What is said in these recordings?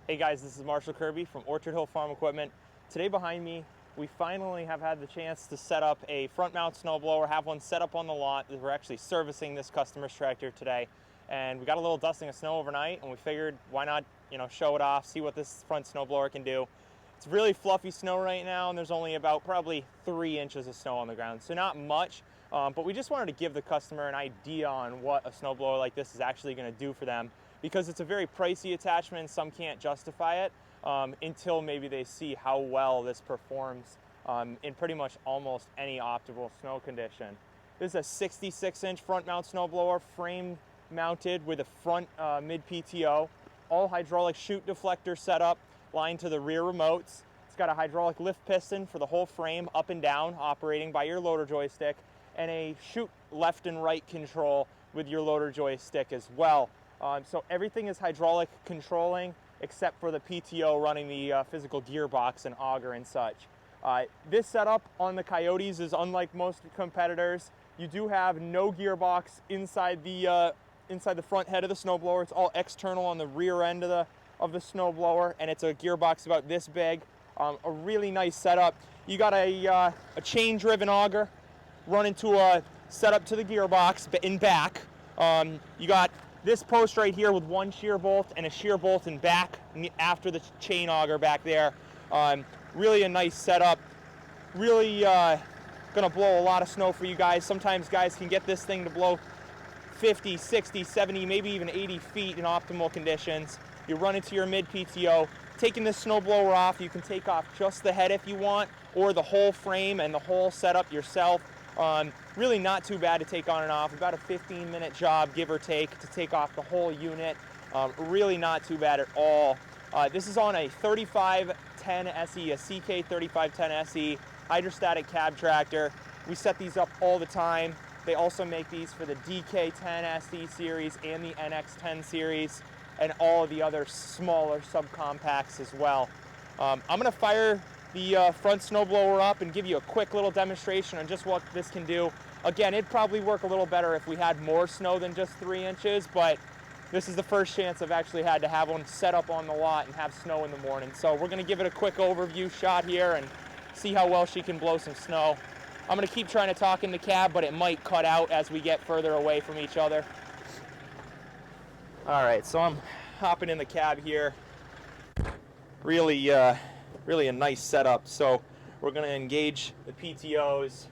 Hey guys, this is Marshall Kirby from Orchard Hill Farm Equipment. Today behind me, we finally have had the chance to set up a front mount snowblower, have one set up on the lot. We're actually servicing this customer's tractor today. And we got a little dusting of snow overnight and we figured why not, show it off, see what this front snowblower can do. It's really fluffy snow right now and there's only about probably 3 inches of snow on the ground. So not much, but we just wanted to give the customer an idea on what a snowblower like this is actually gonna do for them, because it's a very pricey attachment and some can't justify it until maybe they see how well this performs in pretty much almost any optimal snow condition. This is a 66-inch front mount snowblower, frame mounted with a front mid PTO, all hydraulic chute deflector setup, lined to the rear remotes. It's got a hydraulic lift piston for the whole frame, up and down, operating by your loader joystick, and a chute left and right control with your loader joystick as well. So everything is hydraulic controlling except for the PTO running the physical gearbox and auger and such. This setup on the Kiotis is unlike most competitors. You do have no gearbox inside the front head of the snowblower. It's all external on the rear end of the snowblower, and it's a gearbox about this big. A really nice setup. You got a chain-driven auger running to a setup to the gearbox in back. You got this post right here with one shear bolt and a shear bolt in back after the chain auger back there. Really a nice setup. Really gonna blow a lot of snow for you guys. Sometimes guys can get this thing to blow 50, 60, 70, maybe even 80 feet in optimal conditions. You run into your mid PTO. Taking this snowblower off, you can take off just the head if you want, or the whole frame and the whole setup yourself. Really not too bad to take on and off. About a 15-minute job, give or take, to take off the whole unit. Really not too bad at all. This is on a 3510SE, a CK3510SE hydrostatic cab tractor. We set these up all the time. They also make these for the DK10SE series and the NX10 series and all of the other smaller subcompacts as well. I'm gonna fire the front snowblower up and give you a quick little demonstration on just what this can do. Again, it'd probably work a little better if we had more snow than just 3 inches, but this is the first chance I've actually had to have one set up on the lot and have snow in the morning. So we're gonna give it a quick overview shot here and see how well she can blow some snow. I'm gonna keep trying to talk in the cab, but it might cut out as we get further away from each other. All right, so I'm hopping in the cab here. Really a nice setup. So we're gonna engage the PTOs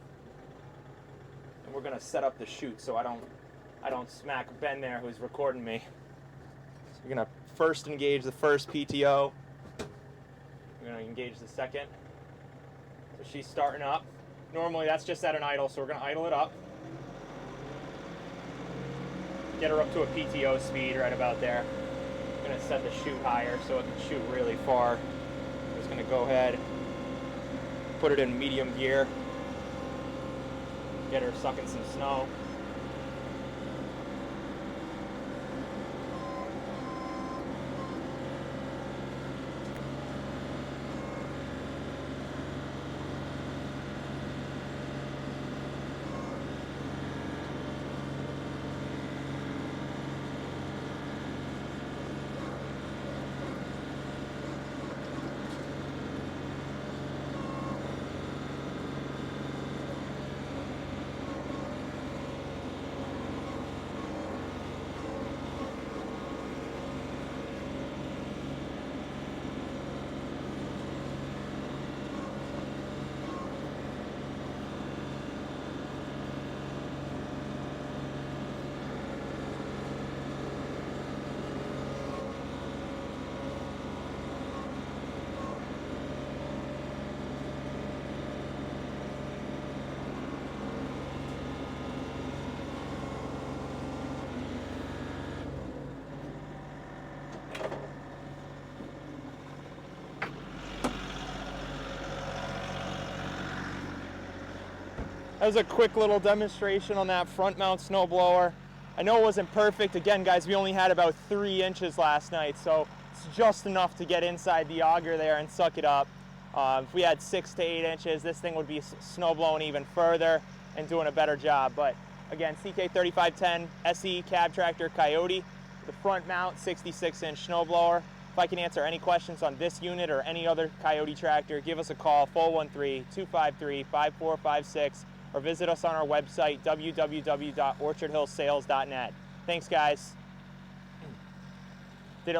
and we're gonna set up the chute so I don't smack Ben there who's recording me. So we're gonna first engage the first PTO. We're gonna engage the second. So she's starting up. Normally that's just at an idle, so we're gonna idle it up. Get her up to a PTO speed right about there. I'm gonna set the chute higher so it can shoot really far. I'm just gonna go ahead, put it in medium gear, get her sucking some snow. That was a quick little demonstration on that front mount snowblower. I know it wasn't perfect. Again, guys, we only had about 3 inches last night, so it's just enough to get inside the auger there and suck it up. If we had 6 to 8 inches, this thing would be snow blowing even further and doing a better job. But again, CK3510SE cab tractor Kioti, the front mount 66-inch snowblower, If I can answer any questions on this unit or any other Kioti tractor, give us a call, 413-253-5456, or visit us on our website, www.orchardhillsales.net. Thanks, guys. Did it